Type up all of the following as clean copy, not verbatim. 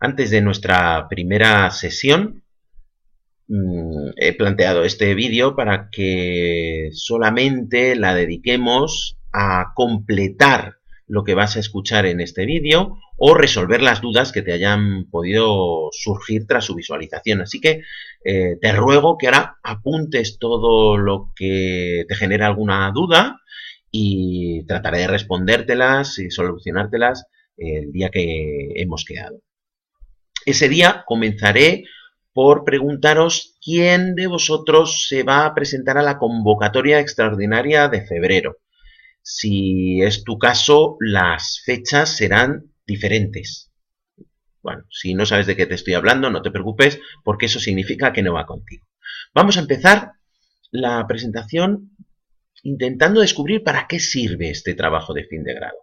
Antes de nuestra primera sesión, he planteado este vídeo para que solamente la dediquemos a completar lo que vas a escuchar en este vídeo o resolver las dudas que te hayan podido surgir tras su visualización. Así que te ruego que ahora apuntes todo lo que te genere alguna duda y trataré de respondértelas y solucionártelas el día que hemos quedado. Ese día comenzaré por preguntaros quién de vosotros se va a presentar a la convocatoria extraordinaria de febrero. Si es tu caso, las fechas serán diferentes. Bueno, si no sabes de qué te estoy hablando, no te preocupes, porque eso significa que no va contigo. Vamos a empezar la presentación intentando descubrir para qué sirve este trabajo de fin de grado.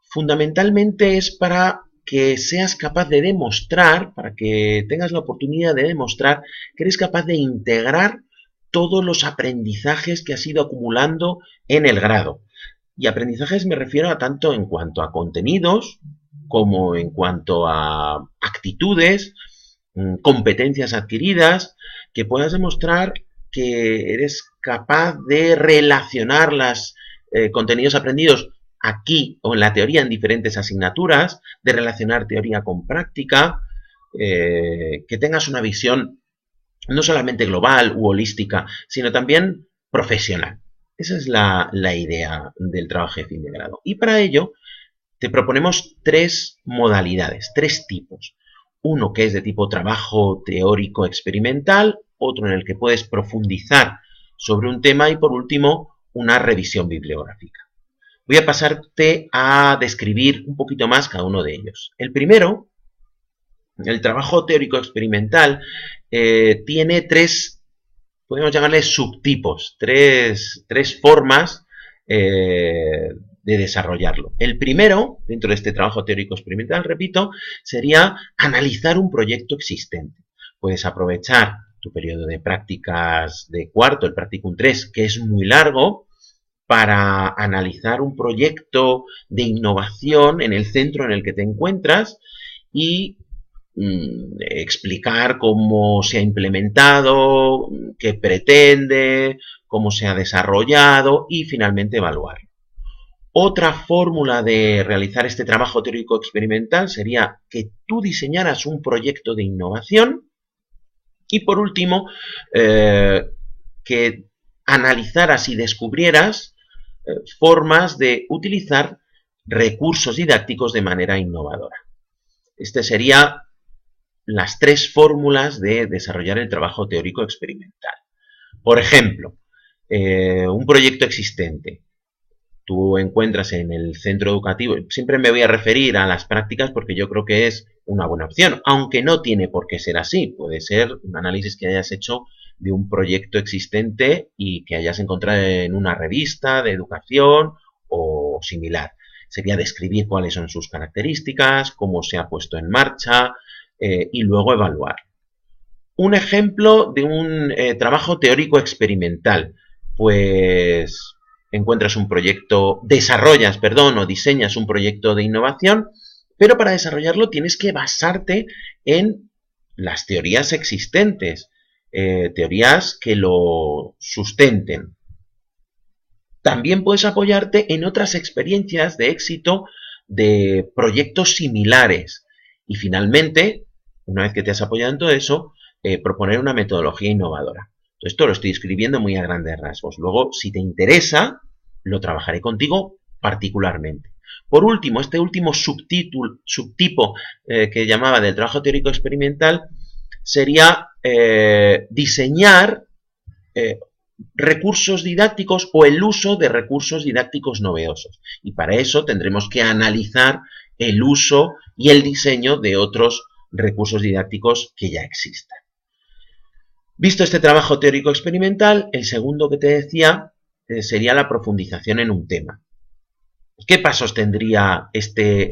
Fundamentalmente es para que seas capaz de demostrar, para que tengas la oportunidad de demostrar que eres capaz de integrar todos los aprendizajes que has ido acumulando en el grado. Y aprendizajes me refiero a tanto en cuanto a contenidos, como en cuanto a actitudes, competencias adquiridas, que puedas demostrar que eres capaz de relacionar los contenidos aprendidos aquí o en la teoría en diferentes asignaturas, de relacionar teoría con práctica, que tengas una visión no solamente global u holística, sino también profesional. Esa es la idea del trabajo de fin de grado. Y para ello te proponemos tres modalidades, tres tipos. Uno que es de tipo trabajo teórico experimental, otro en el que puedes profundizar sobre un tema y por último una revisión bibliográfica. Voy a pasarte a describir un poquito más cada uno de ellos. El primero, el trabajo teórico experimental, tiene tres, podemos llamarle subtipos, tres formas de desarrollarlo. El primero, dentro de este trabajo teórico experimental, repito, sería analizar un proyecto existente. Puedes aprovechar tu periodo de prácticas de cuarto, el Practicum 3, que es muy largo, para analizar un proyecto de innovación en el centro en el que te encuentras y explicar cómo se ha implementado, qué pretende, cómo se ha desarrollado y finalmente evaluar. Otra fórmula de realizar este trabajo teórico experimental sería que tú diseñaras un proyecto de innovación y por último que analizaras y descubrieras formas de utilizar recursos didácticos de manera innovadora. Estas serían las tres fórmulas de desarrollar el trabajo teórico experimental. Por ejemplo, un proyecto existente. Tú encuentras en el centro educativo, siempre me voy a referir a las prácticas porque yo creo que es una buena opción, aunque no tiene por qué ser así. Puede ser un análisis que hayas hecho de un proyecto existente y que hayas encontrado en una revista de educación o similar. Sería describir cuáles son sus características, cómo se ha puesto en marcha y luego evaluar. Un ejemplo de un trabajo teórico experimental, pues encuentras un proyecto, o diseñas un proyecto de innovación, pero para desarrollarlo tienes que basarte en las teorías existentes, teorías que lo sustenten. También puedes apoyarte en otras experiencias de éxito de proyectos similares. Y finalmente, una vez que te has apoyado en todo eso, proponer una metodología innovadora. Todo esto lo estoy escribiendo muy a grandes rasgos. Luego, si te interesa, lo trabajaré contigo particularmente. Por último, este último subtipo que llamaba del trabajo teórico experimental sería diseñar recursos didácticos o el uso de recursos didácticos novedosos. Y para eso tendremos que analizar el uso y el diseño de otros recursos didácticos que ya existan. Visto este trabajo teórico experimental, el segundo que te decía sería la profundización en un tema. ¿Qué pasos tendría este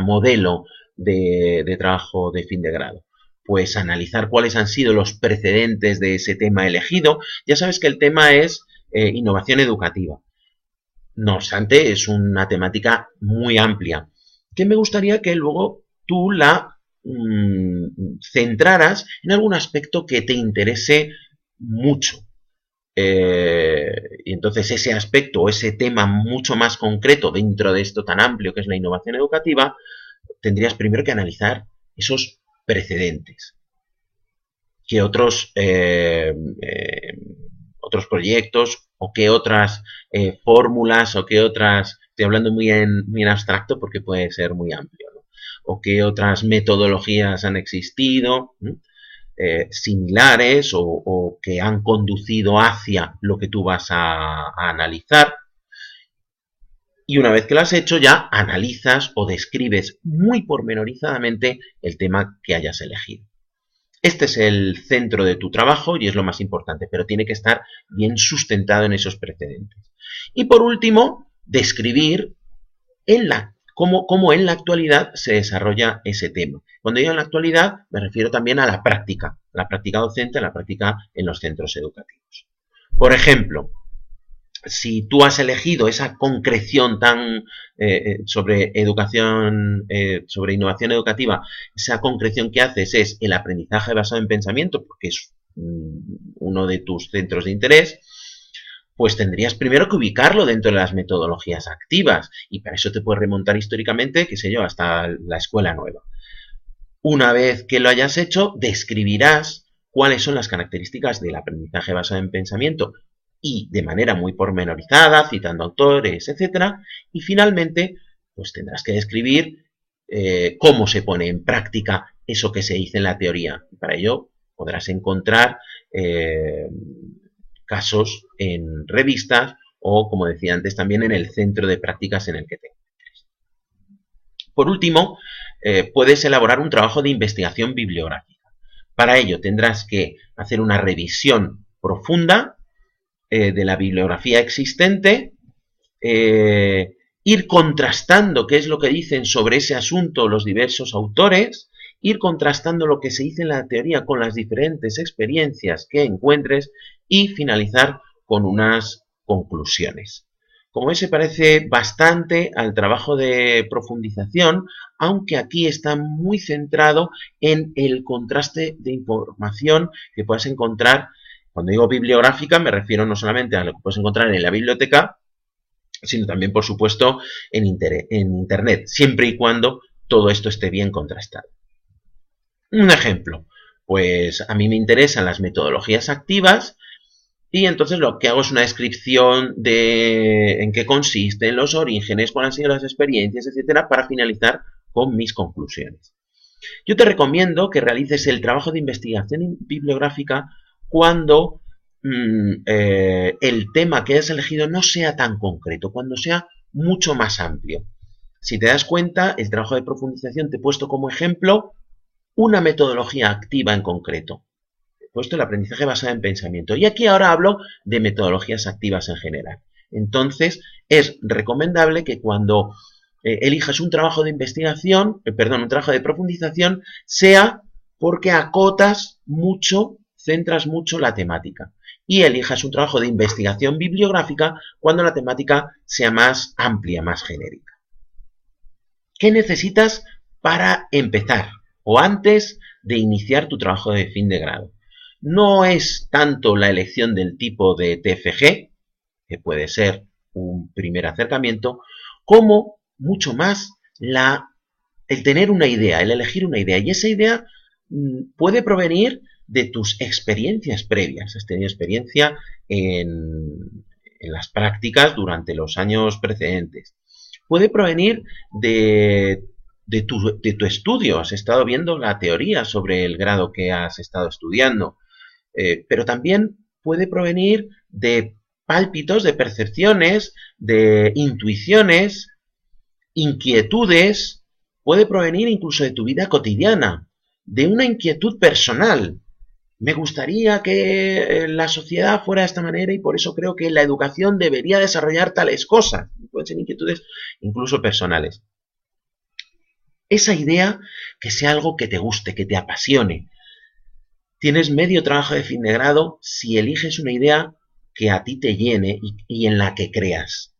modelo de trabajo de fin de grado? Pues analizar cuáles han sido los precedentes de ese tema elegido. Ya sabes que el tema es innovación educativa. No obstante, es una temática muy amplia, que me gustaría que luego tú la centraras en algún aspecto que te interese mucho. Y entonces ese aspecto o ese tema mucho más concreto dentro de esto tan amplio que es la innovación educativa, tendrías primero que analizar esos precedentes. ¿Qué otros proyectos o qué otras fórmulas o qué otras, estoy hablando muy en abstracto porque puede ser muy amplio, ¿no? O qué otras metodologías han existido, similares o que han conducido hacia lo que tú vas a analizar. Y una vez que lo has hecho, ya analizas o describes muy pormenorizadamente el tema que hayas elegido. Este es el centro de tu trabajo y es lo más importante, pero tiene que estar bien sustentado en esos precedentes. Y por último, describir cómo en la actualidad se desarrolla ese tema. Cuando digo en la actualidad, me refiero también a la práctica docente, a la práctica en los centros educativos. Por ejemplo, si tú has elegido esa concreción sobre educación, sobre innovación educativa, esa concreción que haces es el aprendizaje basado en pensamiento, porque es uno de tus centros de interés, pues tendrías primero que ubicarlo dentro de las metodologías activas, y para eso te puedes remontar históricamente, qué sé yo, hasta la escuela nueva. Una vez que lo hayas hecho, describirás cuáles son las características del aprendizaje basado en pensamiento y de manera muy pormenorizada, citando autores, etcétera, y finalmente, pues tendrás que describir cómo se pone en práctica eso que se dice en la teoría. Y para ello podrás encontrar casos en revistas o, como decía antes, también en el centro de prácticas en el que te encuentres. Por último, puedes elaborar un trabajo de investigación bibliográfica. Para ello tendrás que hacer una revisión profunda de la bibliografía existente, ir contrastando qué es lo que dicen sobre ese asunto los diversos autores, ir contrastando lo que se dice en la teoría con las diferentes experiencias que encuentres y finalizar con unas conclusiones. Como ves, se parece bastante al trabajo de profundización, aunque aquí está muy centrado en el contraste de información que puedas encontrar. Cuando digo bibliográfica me refiero no solamente a lo que puedes encontrar en la biblioteca, sino también, por supuesto, en Internet, siempre y cuando todo esto esté bien contrastado. Un ejemplo, pues a mí me interesan las metodologías activas y entonces lo que hago es una descripción de en qué consisten los orígenes, cuáles han sido las experiencias, etcétera, para finalizar con mis conclusiones. Yo te recomiendo que realices el trabajo de investigación bibliográfica cuando el tema que hayas elegido no sea tan concreto, cuando sea mucho más amplio. Si te das cuenta, el trabajo de profundización te he puesto como ejemplo una metodología activa en concreto. He puesto el aprendizaje basado en pensamiento. Y aquí ahora hablo de metodologías activas en general. Entonces, es recomendable que cuando elijas un trabajo de investigación, un trabajo de profundización, sea porque acotas mucho, centras mucho la temática. Y elijas un trabajo de investigación bibliográfica cuando la temática sea más amplia, más genérica. ¿Qué necesitas para empezar o antes de iniciar tu trabajo de fin de grado? No es tanto la elección del tipo de TFG, que puede ser un primer acercamiento, como mucho más el tener una idea, el elegir una idea. Y esa idea puede provenir de tus experiencias previas. Has tenido experiencia en las prácticas durante los años precedentes. Puede provenir de tu estudio. Has estado viendo la teoría sobre el grado que has estado estudiando. Pero también puede provenir de pálpitos, de percepciones, de intuiciones, inquietudes, puede provenir incluso de tu vida cotidiana, de una inquietud personal. Me gustaría que la sociedad fuera de esta manera y por eso creo que la educación debería desarrollar tales cosas. Pueden ser inquietudes incluso personales. Esa idea, que sea algo que te guste, que te apasione. Tienes medio trabajo de fin de grado si eliges una idea que a ti te llene y en la que creas.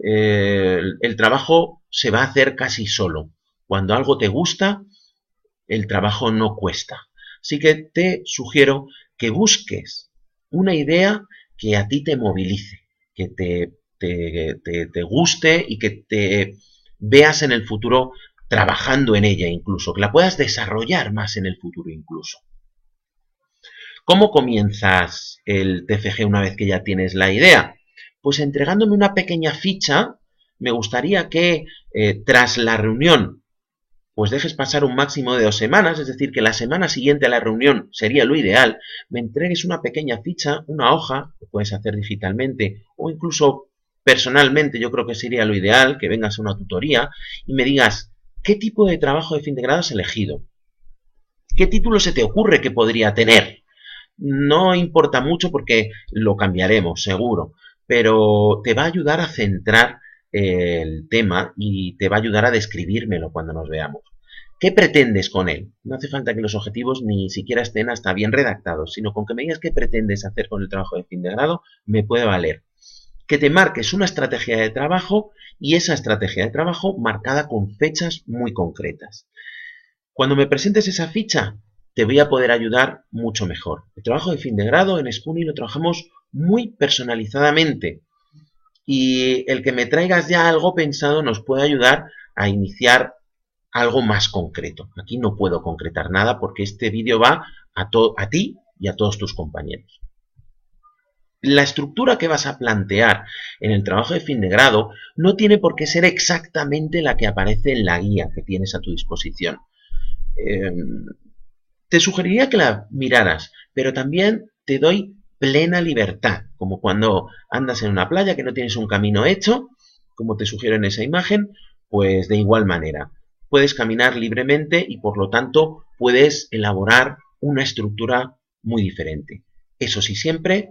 El trabajo se va a hacer casi solo. Cuando algo te gusta, el trabajo no cuesta. Así que te sugiero que busques una idea que a ti te movilice, que te guste y que te veas en el futuro trabajando en ella incluso, que la puedas desarrollar más en el futuro incluso. ¿Cómo comienzas el TFG una vez que ya tienes la idea? Pues entregándome una pequeña ficha. Me gustaría que tras la reunión pues dejes pasar un máximo de 2 semanas, es decir, que la semana siguiente a la reunión sería lo ideal, me entregues una pequeña ficha, una hoja, que puedes hacer digitalmente o incluso personalmente, yo creo que sería lo ideal, que vengas a una tutoría y me digas qué tipo de trabajo de fin de grado has elegido, qué título se te ocurre que podría tener. No importa mucho porque lo cambiaremos, seguro, pero te va a ayudar a centrar el tema y te va a ayudar a describírmelo cuando nos veamos. ¿Qué pretendes con él? No hace falta que los objetivos ni siquiera estén hasta bien redactados, sino con que me digas qué pretendes hacer con el trabajo de fin de grado me puede valer. Que te marques una estrategia de trabajo y esa estrategia de trabajo marcada con fechas muy concretas. Cuando me presentes esa ficha, te voy a poder ayudar mucho mejor. El trabajo de fin de grado en Scuni lo trabajamos muy personalizadamente y el que me traigas ya algo pensado nos puede ayudar a iniciar algo más concreto. Aquí no puedo concretar nada porque este vídeo va a ti y a todos tus compañeros. La estructura que vas a plantear en el trabajo de fin de grado no tiene por qué ser exactamente la que aparece en la guía que tienes a tu disposición. Te sugeriría que la miraras, pero también te doy plena libertad, como cuando andas en una playa que no tienes un camino hecho, como te sugiero en esa imagen, pues de igual manera. Puedes caminar libremente y por lo tanto puedes elaborar una estructura muy diferente. Eso sí, siempre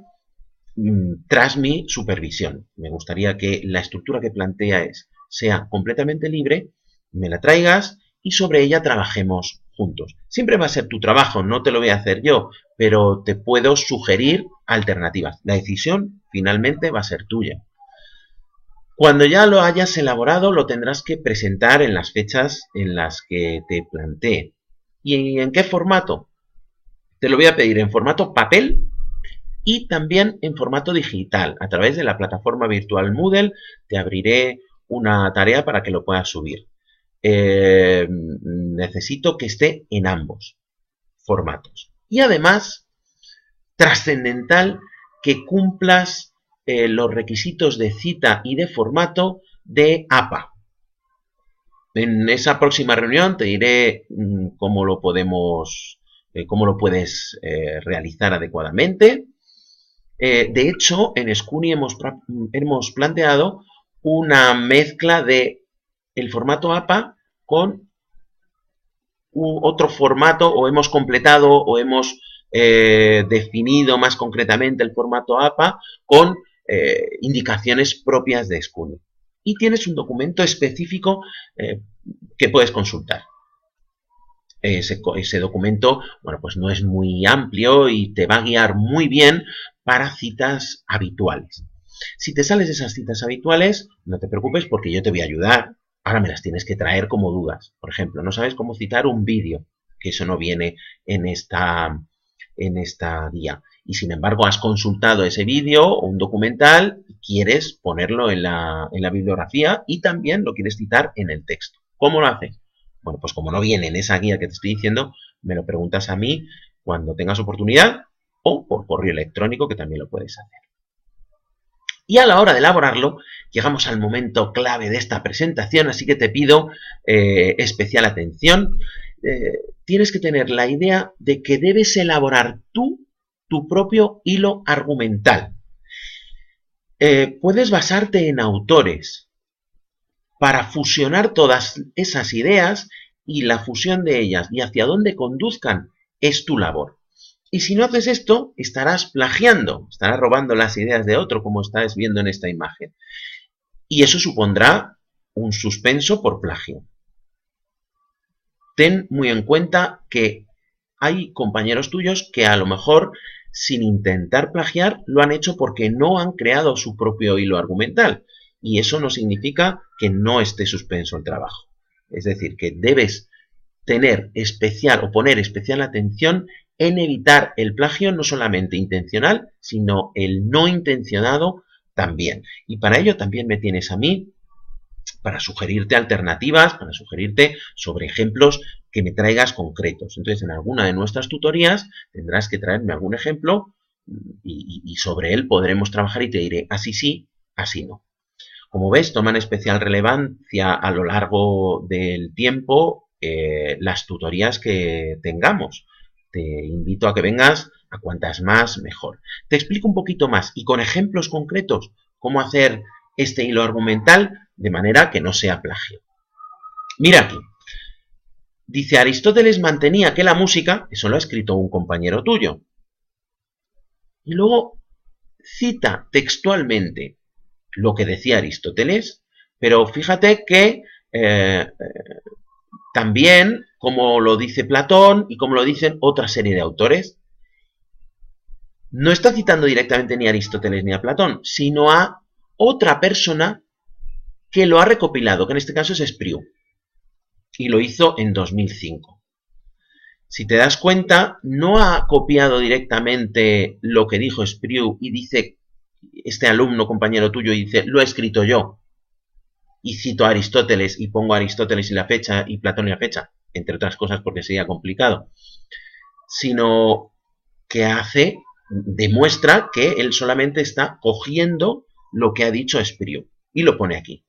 tras mi supervisión. Me gustaría que la estructura que planteas sea completamente libre, me la traigas y sobre ella trabajemos juntos. Siempre va a ser tu trabajo, no te lo voy a hacer yo, pero te puedo sugerir alternativas. La decisión finalmente va a ser tuya. Cuando ya lo hayas elaborado, lo tendrás que presentar en las fechas en las que te planteé. ¿Y en qué formato? Te lo voy a pedir en formato papel y también en formato digital. A través de la plataforma virtual Moodle te abriré una tarea para que lo puedas subir. Necesito que esté en ambos formatos. Y además, trascendental que cumplas los requisitos de cita y de formato de APA. En esa próxima reunión te diré cómo lo podemos, cómo lo puedes realizar adecuadamente. De hecho, en Scuni hemos planteado una mezcla de el formato APA con otro formato, o hemos completado o hemos definido más concretamente el formato APA con indicaciones propias de Scuni. Y tienes un documento específico que puedes consultar. Ese documento, bueno, pues no es muy amplio y te va a guiar muy bien para citas habituales. Si te sales de esas citas habituales, no te preocupes porque yo te voy a ayudar. Ahora me las tienes que traer como dudas. Por ejemplo, no sabes cómo citar un vídeo, que eso no viene en esta guía. Y sin embargo has consultado ese vídeo o un documental y quieres ponerlo en la bibliografía y también lo quieres citar en el texto. ¿Cómo lo haces? Bueno, pues como no viene en esa guía que te estoy diciendo, me lo preguntas a mí cuando tengas oportunidad o por correo electrónico, que también lo puedes hacer. Y a la hora de elaborarlo, llegamos al momento clave de esta presentación, así que te pido especial atención. Tienes que tener la idea de que debes elaborar tú tu propio hilo argumental. Puedes basarte en autores para fusionar todas esas ideas y la fusión de ellas y hacia dónde conduzcan es tu labor. Y si no haces esto, estarás plagiando, estarás robando las ideas de otro, como estás viendo en esta imagen. Y eso supondrá un suspenso por plagio. Ten muy en cuenta que hay compañeros tuyos que a lo mejor, sin intentar plagiar, lo han hecho porque no han creado su propio hilo argumental. Y eso no significa que no esté suspenso el trabajo. Es decir, que debes tener especial o poner especial atención en evitar el plagio no solamente intencional, sino el no intencionado también. Y para ello también me tienes a mí para sugerirte alternativas, para sugerirte sobre ejemplos que me traigas concretos. Entonces, en alguna de nuestras tutorías tendrás que traerme algún ejemplo y sobre él podremos trabajar y te diré así sí, así no. Como ves, toman especial relevancia a lo largo del tiempo las tutorías que tengamos. Te invito a que vengas a cuantas más mejor. Te explico un poquito más y con ejemplos concretos cómo hacer este hilo argumental de manera que no sea plagio. Mira aquí. Dice, Aristóteles mantenía que la música, eso lo ha escrito un compañero tuyo, y luego cita textualmente lo que decía Aristóteles, pero fíjate que también, como lo dice Platón y como lo dicen otra serie de autores, no está citando directamente ni a Aristóteles ni a Platón, sino a otra persona que lo ha recopilado, que en este caso es Espriu, y lo hizo en 2005. Si te das cuenta, no ha copiado directamente lo que dijo Espriu y dice, este alumno, compañero tuyo, y dice, lo he escrito yo, y cito a Aristóteles y pongo a Aristóteles y la fecha y Platón y la fecha, entre otras cosas porque sería complicado, sino que demuestra que él solamente está cogiendo lo que ha dicho Espriu y lo pone aquí.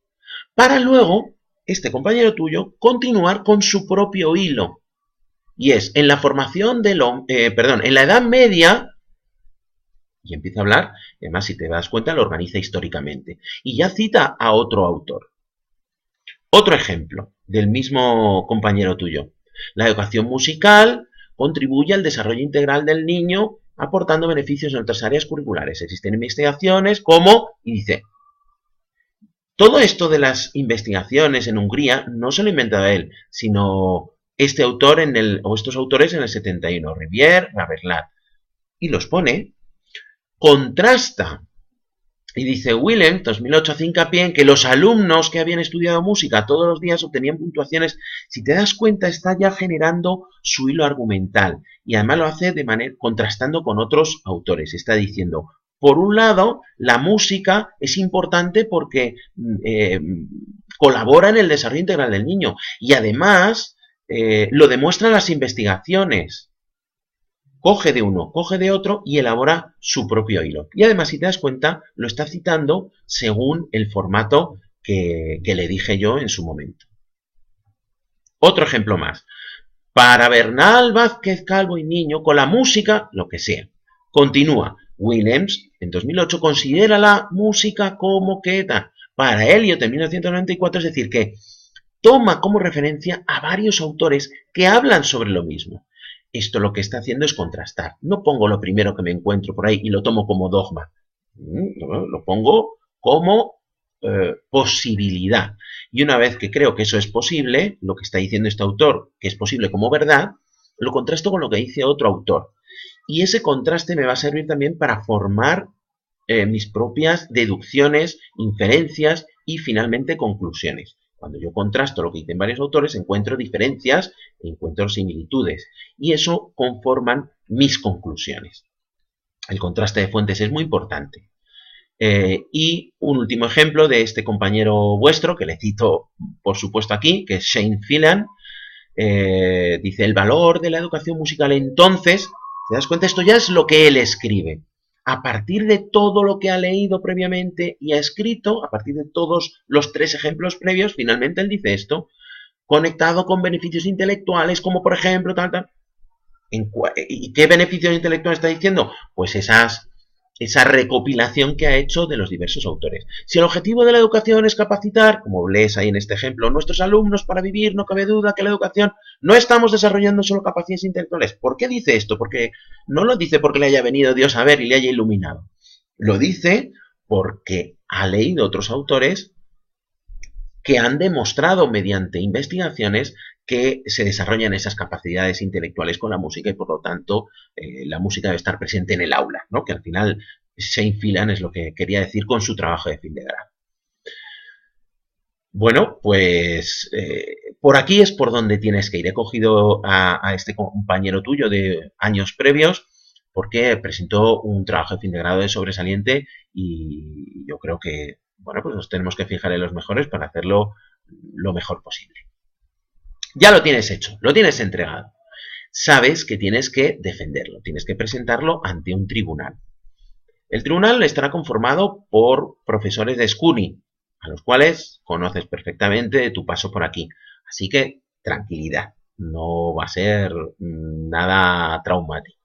Para luego, este compañero tuyo, continuar con su propio hilo. Y es, en la formación en la Edad Media, y empieza a hablar, y además si te das cuenta lo organiza históricamente, y ya cita a otro autor. Otro ejemplo del mismo compañero tuyo. La educación musical contribuye al desarrollo integral del niño aportando beneficios en otras áreas curriculares. Existen investigaciones como, y dice, todo esto de las investigaciones en Hungría no se lo inventaba él, sino este autor o estos autores en el 71, Rivière, Raberlat, y los pone, contrasta. Y dice, Willem, 2008, hace hincapié en que los alumnos que habían estudiado música todos los días obtenían puntuaciones. Si te das cuenta, está ya generando su hilo argumental. Y además lo hace de manera contrastando con otros autores. Está diciendo, por un lado, la música es importante porque colabora en el desarrollo integral del niño. Y además, lo demuestran las investigaciones. Coge de uno, coge de otro y elabora su propio hilo. Y además, si te das cuenta, lo está citando según el formato que le dije yo en su momento. Otro ejemplo más. Para Bernal, Vázquez, Calvo y Niño, con la música, lo que sea. Continúa. Williams, en 2008, considera la música como que da. Para Eliot, en 1994, es decir, que toma como referencia a varios autores que hablan sobre lo mismo. Esto lo que está haciendo es contrastar. No pongo lo primero que me encuentro por ahí y lo tomo como dogma. Lo pongo como posibilidad. Y una vez que creo que eso es posible, lo que está diciendo este autor, que es posible como verdad, lo contrasto con lo que dice otro autor. Y ese contraste me va a servir también para formar mis propias deducciones, inferencias y finalmente conclusiones. Cuando yo contrasto lo que dicen varios autores, encuentro diferencias, encuentro similitudes. Y eso conforman mis conclusiones. El contraste de fuentes es muy importante. Y un último ejemplo de este compañero vuestro, que le cito por supuesto aquí, que es Shane Phelan, dice, el valor de la educación musical entonces, ¿te das cuenta? Esto ya es lo que él escribe. A partir de todo lo que ha leído previamente y ha escrito, a partir de todos los 3 ejemplos previos, finalmente él dice esto, conectado con beneficios intelectuales, como por ejemplo, tal. ¿Y qué beneficios intelectuales está diciendo? Pues esa recopilación que ha hecho de los diversos autores. Si el objetivo de la educación es capacitar, como lees ahí en este ejemplo, nuestros alumnos para vivir, no cabe duda que la educación no estamos desarrollando solo capacidades intelectuales. ¿Por qué dice esto? Porque no lo dice porque le haya venido Dios a ver y le haya iluminado. Lo dice porque ha leído otros autores que han demostrado mediante investigaciones que se desarrollan esas capacidades intelectuales con la música y por lo tanto la música debe estar presente en el aula, ¿no? Que al final Shane Phelan es lo que quería decir con su trabajo de fin de grado. Bueno, pues por aquí es por donde tienes que ir. He cogido a este compañero tuyo de años previos porque presentó un trabajo de fin de grado de sobresaliente y yo creo que, bueno, pues nos tenemos que fijar en los mejores para hacerlo lo mejor posible. Ya lo tienes hecho, lo tienes entregado. Sabes que tienes que defenderlo, tienes que presentarlo ante un tribunal. El tribunal estará conformado por profesores de SCUNY, a los cuales conoces perfectamente de tu paso por aquí. Así que tranquilidad, no va a ser nada traumático.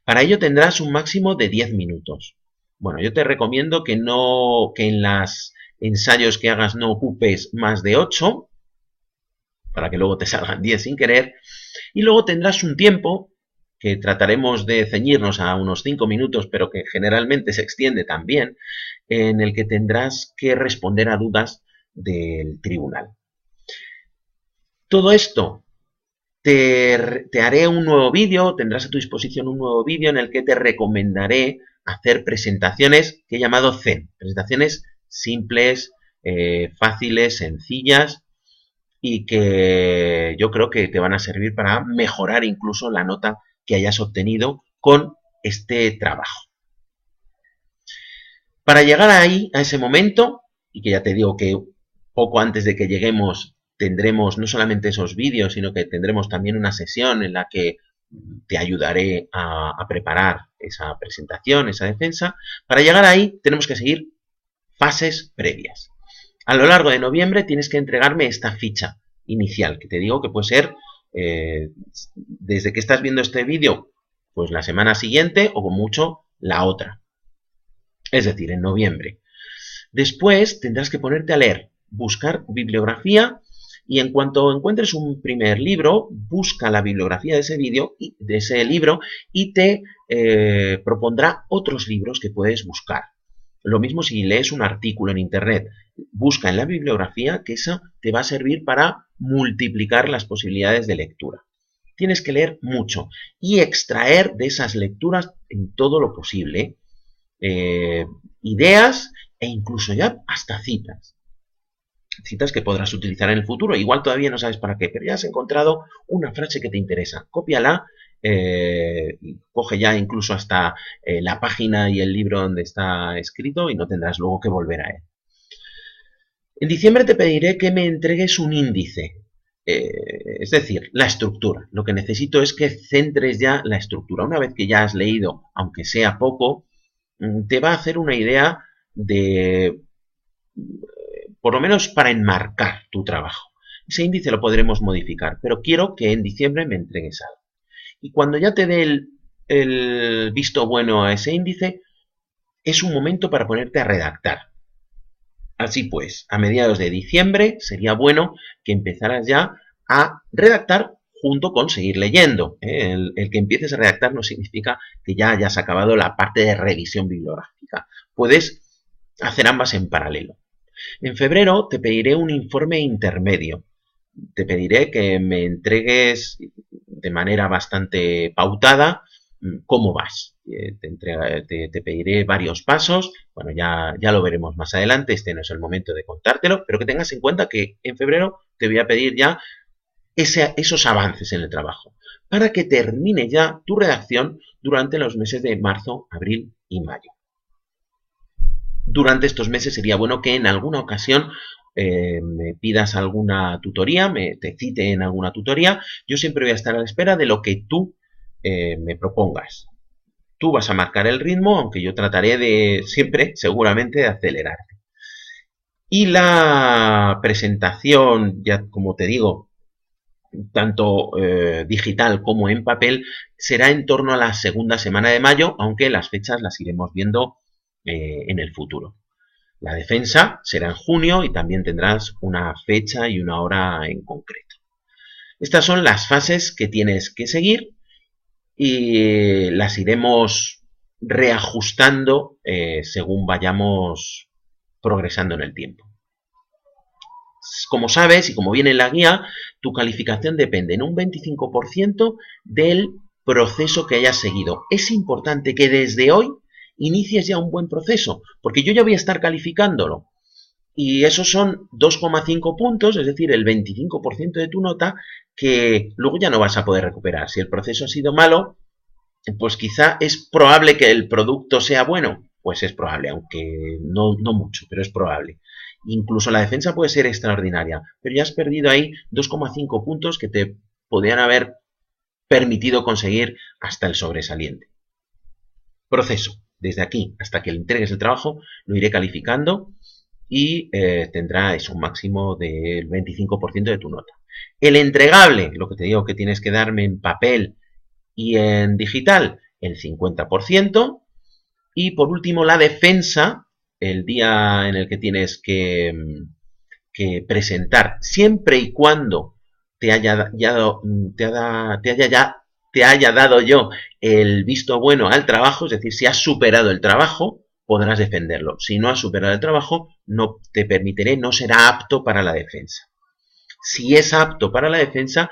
Para ello tendrás un máximo de 10 minutos. Bueno, yo te recomiendo que en los ensayos que hagas no ocupes más de 8, para que luego te salgan 10 sin querer. Y luego tendrás un tiempo que trataremos de ceñirnos a unos 5 minutos, pero que generalmente se extiende también, en el que tendrás que responder a dudas del tribunal. Todo esto te haré un nuevo vídeo, tendrás a tu disposición un nuevo vídeo en el que te recomendaré hacer presentaciones que he llamado Zen, presentaciones simples, fáciles, sencillas y que yo creo que te van a servir para mejorar incluso la nota que hayas obtenido con este trabajo. Para llegar ahí, a ese momento, y que ya te digo que poco antes de que lleguemos tendremos no solamente esos vídeos, sino que tendremos también una sesión en la que te ayudaré a preparar esa presentación, esa defensa. Para llegar ahí tenemos que seguir fases previas. A lo largo de noviembre tienes que entregarme esta ficha inicial, que te digo que puede ser desde que estás viendo este vídeo, pues la semana siguiente o con mucho la otra. Es decir, en noviembre. Después tendrás que ponerte a leer, buscar bibliografía y en cuanto encuentres un primer libro, busca la bibliografía de ese vídeo, de ese libro y te propondrá otros libros que puedes buscar. Lo mismo si lees un artículo en internet, busca en la bibliografía que eso te va a servir para multiplicar las posibilidades de lectura. Tienes que leer mucho y extraer de esas lecturas en todo lo posible ideas e incluso ya hasta citas. Citas que podrás utilizar en el futuro. Igual todavía no sabes para qué, pero ya has encontrado una frase que te interesa. Cópiala, coge ya incluso hasta la página y el libro donde está escrito y no tendrás luego que volver a él. En diciembre te pediré que me entregues un índice, es decir, la estructura. Lo que necesito es que centres ya la estructura. Una vez que ya has leído, aunque sea poco, te va a hacer una idea de, por lo menos para enmarcar tu trabajo. Ese índice lo podremos modificar, pero quiero que en diciembre me entregues algo. Y cuando ya te dé el visto bueno a ese índice, es un momento para ponerte a redactar. Así pues, a mediados de diciembre sería bueno que empezaras ya a redactar junto con seguir leyendo. El que empieces a redactar no significa que ya hayas acabado la parte de revisión bibliográfica. Puedes hacer ambas en paralelo. En febrero te pediré un informe intermedio. Te pediré que me entregues de manera bastante pautada cómo vas. Te pediré varios pasos. Bueno, ya lo veremos más adelante. Este no es el momento de contártelo, pero que tengas en cuenta que en febrero te voy a pedir ya esos avances en el trabajo para que termine ya tu redacción durante los meses de marzo, abril y mayo. Durante estos meses sería bueno que en alguna ocasión me pidas alguna tutoría, te cite en alguna tutoría. Yo siempre voy a estar a la espera de lo que tú me propongas. Tú vas a marcar el ritmo, aunque yo trataré de siempre, seguramente, de acelerarte. Y la presentación, ya como te digo, tanto digital como en papel, será en torno a la segunda semana de mayo, aunque las fechas las iremos viendo en el futuro. La defensa será en junio y también tendrás una fecha y una hora en concreto. Estas son las fases que tienes que seguir y las iremos reajustando según vayamos progresando en el tiempo. Como sabes y como viene en la guía, tu calificación depende en un 25% del proceso que hayas seguido. Es importante que desde hoy inicies ya un buen proceso, porque yo ya voy a estar calificándolo. Y esos son 2,5 puntos, es decir, el 25% de tu nota, que luego ya no vas a poder recuperar. Si el proceso ha sido malo, pues quizá es probable que el producto sea bueno. Pues es probable, aunque no mucho, pero es probable. Incluso la defensa puede ser extraordinaria, pero ya has perdido ahí 2,5 puntos que te podrían haber permitido conseguir hasta el sobresaliente. Proceso. Desde aquí hasta que le entregues el trabajo, lo iré calificando y tendrá eso, un máximo del 25% de tu nota. El entregable, lo que te digo que tienes que darme en papel y en digital, el 50%. Y por último, la defensa, el día en el que tienes que presentar, siempre y cuando te haya, te haya dado yo el visto bueno al trabajo, es decir, si has superado el trabajo, podrás defenderlo. Si no has superado el trabajo, no te permitiré, no será apto para la defensa. Si es apto para la defensa,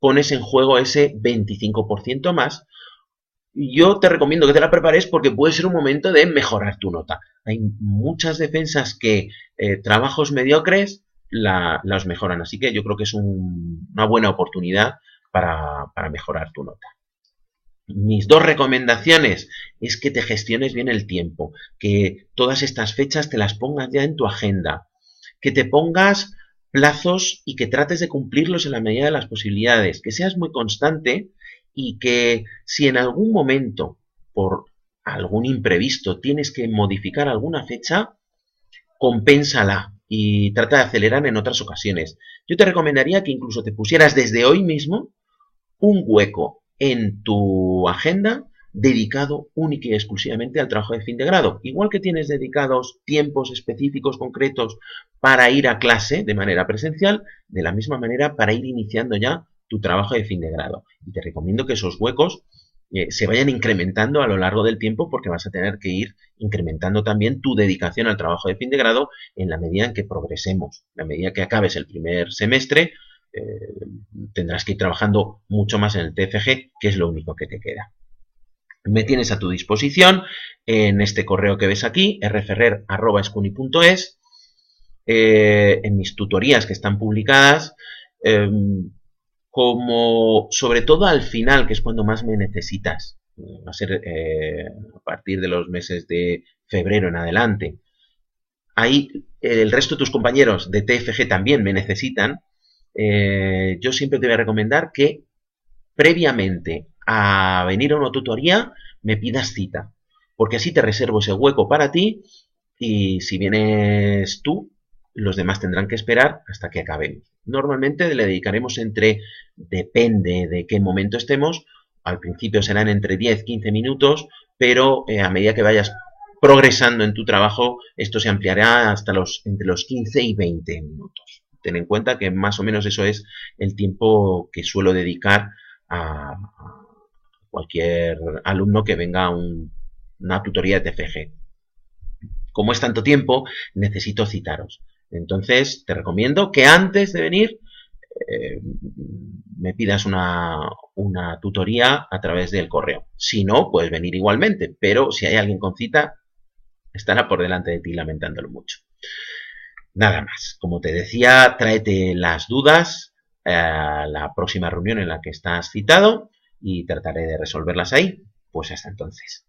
pones en juego ese 25% más. Yo te recomiendo que te la prepares porque puede ser un momento de mejorar tu nota. Hay muchas defensas que trabajos mediocres las mejoran, así que yo creo que es una buena oportunidad para mejorar tu nota. Mis dos recomendaciones es que te gestiones bien el tiempo, que todas estas fechas te las pongas ya en tu agenda, que te pongas plazos y que trates de cumplirlos en la medida de las posibilidades, que seas muy constante y que si en algún momento, por algún imprevisto, tienes que modificar alguna fecha, compénsala y trata de acelerar en otras ocasiones. Yo te recomendaría que incluso te pusieras desde hoy mismo un hueco en tu agenda dedicado única y exclusivamente al trabajo de fin de grado. Igual que tienes dedicados tiempos específicos, concretos, para ir a clase de manera presencial, de la misma manera para ir iniciando ya tu trabajo de fin de grado. Y te recomiendo que esos huecos se vayan incrementando a lo largo del tiempo porque vas a tener que ir incrementando también tu dedicación al trabajo de fin de grado en la medida en que progresemos. En la medida que acabes el primer semestre, tendrás que ir trabajando mucho más en el TFG, que es lo único que te queda. Me tienes a tu disposición en este correo que ves aquí, rferrer@escuni.es, en mis tutorías que están publicadas, como sobre todo al final, que es cuando más me necesitas. Va a ser a partir de los meses de febrero en adelante. Ahí el resto de tus compañeros de TFG también me necesitan. Yo siempre te voy a recomendar que previamente a venir a una tutoría me pidas cita, porque así te reservo ese hueco para ti y si vienes tú, los demás tendrán que esperar hasta que acabemos. Normalmente le dedicaremos depende de qué momento estemos, al principio serán entre 10-15 minutos, pero a medida que vayas progresando en tu trabajo, esto se ampliará hasta entre los 15 y 20 minutos. Ten en cuenta que más o menos eso es el tiempo que suelo dedicar a cualquier alumno que venga a una tutoría de TFG. Como es tanto tiempo, necesito citaros. Entonces, te recomiendo que antes de venir me pidas una tutoría a través del correo. Si no, puedes venir igualmente, pero si hay alguien con cita, estará por delante de ti lamentándolo mucho. Nada más. Como te decía, tráete las dudas a la próxima reunión en la que estás citado y trataré de resolverlas ahí. Pues hasta entonces.